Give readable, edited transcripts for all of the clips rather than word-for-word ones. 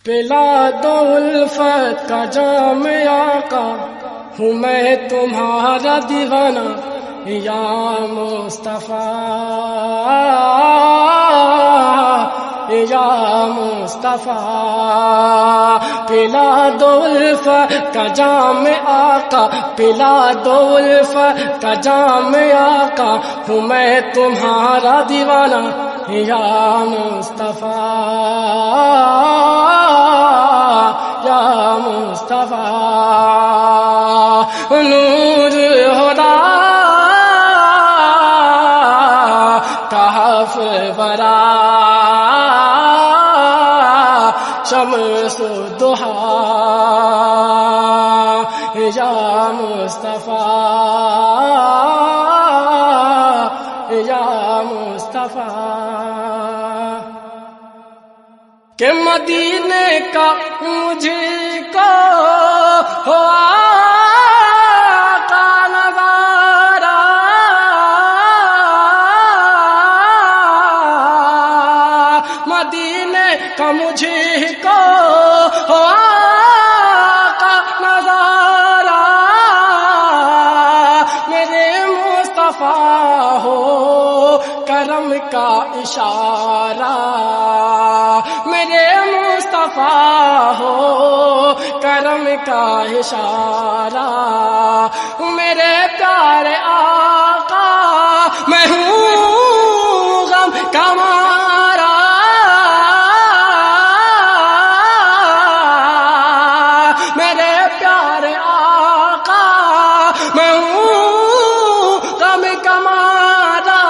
پلا دو الفت کا جام آقا، ہوں میں تمہارا دیوانہ یا مصطفیٰ، یا مصطفیٰ۔ پلا دو الفت کا جام آقا، پلا دو الفت کا جام آقا، ہوں میں تمہارا دیوانہ یا مصطفیٰ، یا مصطفیٰ۔ نور ہدا کہف ورا، شمس الضحیٰ، یا مصطفیٰ، یا مصطفیٰ۔ کہ مدینے کا مجھے کو ہو آقا نظارہ، مدینے کا مجھے کو ہو آقا نظارہ، میرے مصطفیٰ ہو کرم کا اشارہ، میرے مصطفیٰ ہو کرم کا اشارہ، میرے پیارے آقا میں ہوں غم کا مارا، میرے پیارے آقا میں ہوں غم کا مارا،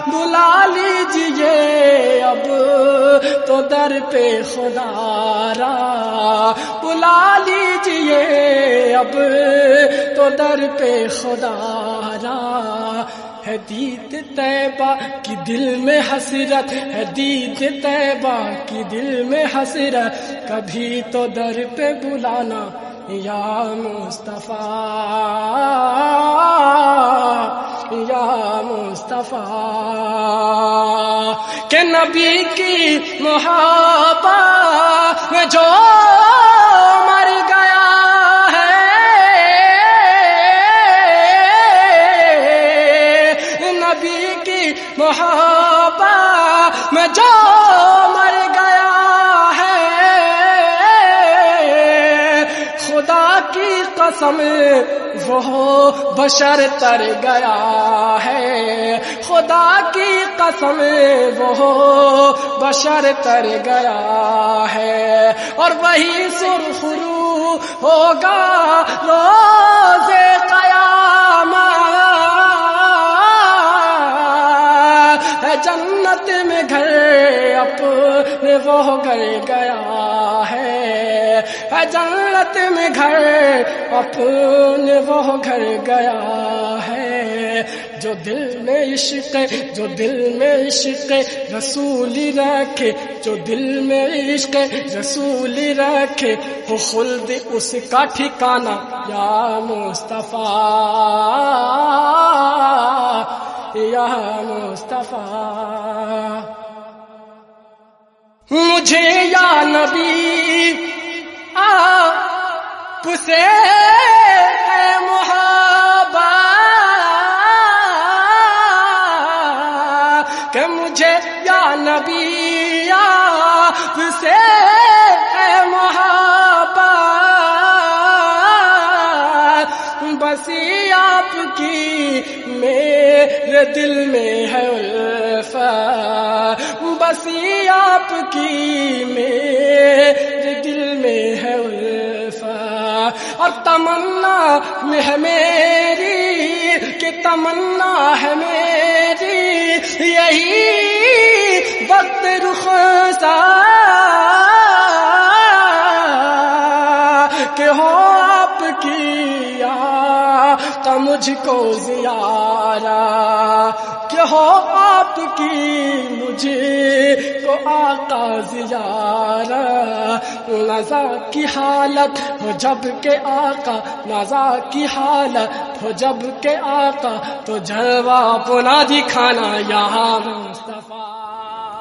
بلا لیجئے اب تو در پہ خدا را، بلا لیجئے اب تو در پہ خدا را، ہے دید طیبہ کی دل میں حسرت، ہے دید طیبہ کی دل میں حسرت، کبھی تو در پہ بلانا یا مصطفیٰ، یا مصطفیٰ۔ کہ نبی کی محبت میں جو مر گیا ہے، نبی کی محبت میں جو مر گیا ہے، خدا کی قسم وہ بشر تر گیا ہے، خدا کی قسم وہ بشر تر گیا ہے، اور وہی سرخ رو ہوگا روز قیامت، ہے جنت میں گھر اپنے وہ گھر گیا ہے، جنت میں گھر اپنے وہ گھر گیا ہے، جو دل میں عشق، جو دل میں عشق رسولی رکھے، جو دل میں عشق رسولی رکھے، وہ خلد اس کا ٹھکانہ یا مصطفیٰ، یا مصطفیٰ۔ مجھے یا نبی آپ سے ہے محبت، کہ مجھے یا نبی آپ سے ہے محبت، بسی آپ کی میرے دل میں ہے الفت، بسی آپ کی میرے دل میں ہے الفت، اور تمنا میں ہے میری، کہ تمنا ہے میری یہی وقت رخصت، کہ ہو آپ کی آقا مجھ کو زیارہ، کہ ہو آپ کی مجھے کو آقا زیارہ، نزا کی حالت ہو جب کہ آقا، نزا کی حالت ہو جب کہ آقا، تو جلوہ اپنا دکھانا یا مصطفیٰ۔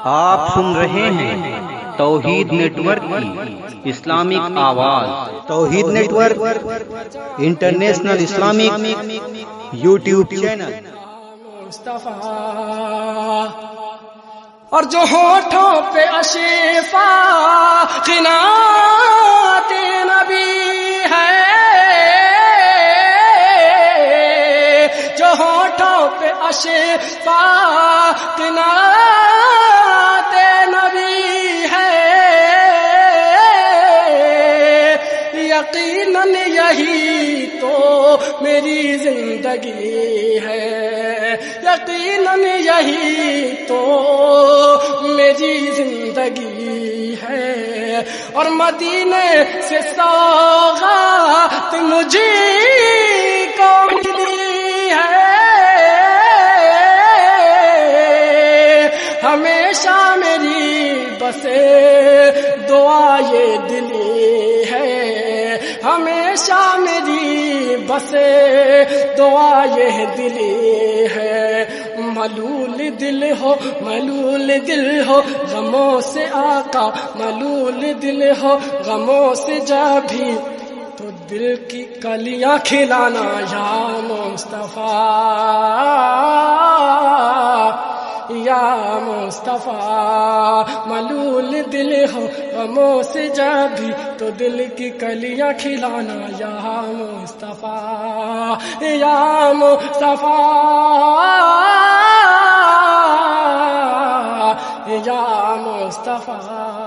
آپ سن رہے ہیں توحید نیٹ ورک کی اسلامک آواز۔ Tawheed network international Islamic YouTube channel. Mustafa اور جو ہونٹوں پہ اشفا قناعت نبی ہے، جو ہونٹوں پہ اشفا قناعت نبی ہے، یقیناً یہی تو میری زندگی ہے، یقیناً یہی تو میری زندگی ہے۔ اور مدینے سے سوغات مجھے کو ملی ہے، ہمیشہ میری بسے دعا یہ دلی ہے، ہمیشہ میری بسے دعا یہ دلی ہے۔ ملول دل ہو، ملول دل ہو غموں سے آقا، ملول دل ہو غموں سے جا بھی تو دل کی کلیاں کھلانا یا مصطفیٰ، یا مصطفیٰ۔ ملول دل ہو غموں سے جا بھی تو دل کی کلیاں کھلانا یا مصطفیٰ، یا مصطفیٰ، یا مصطفیٰ۔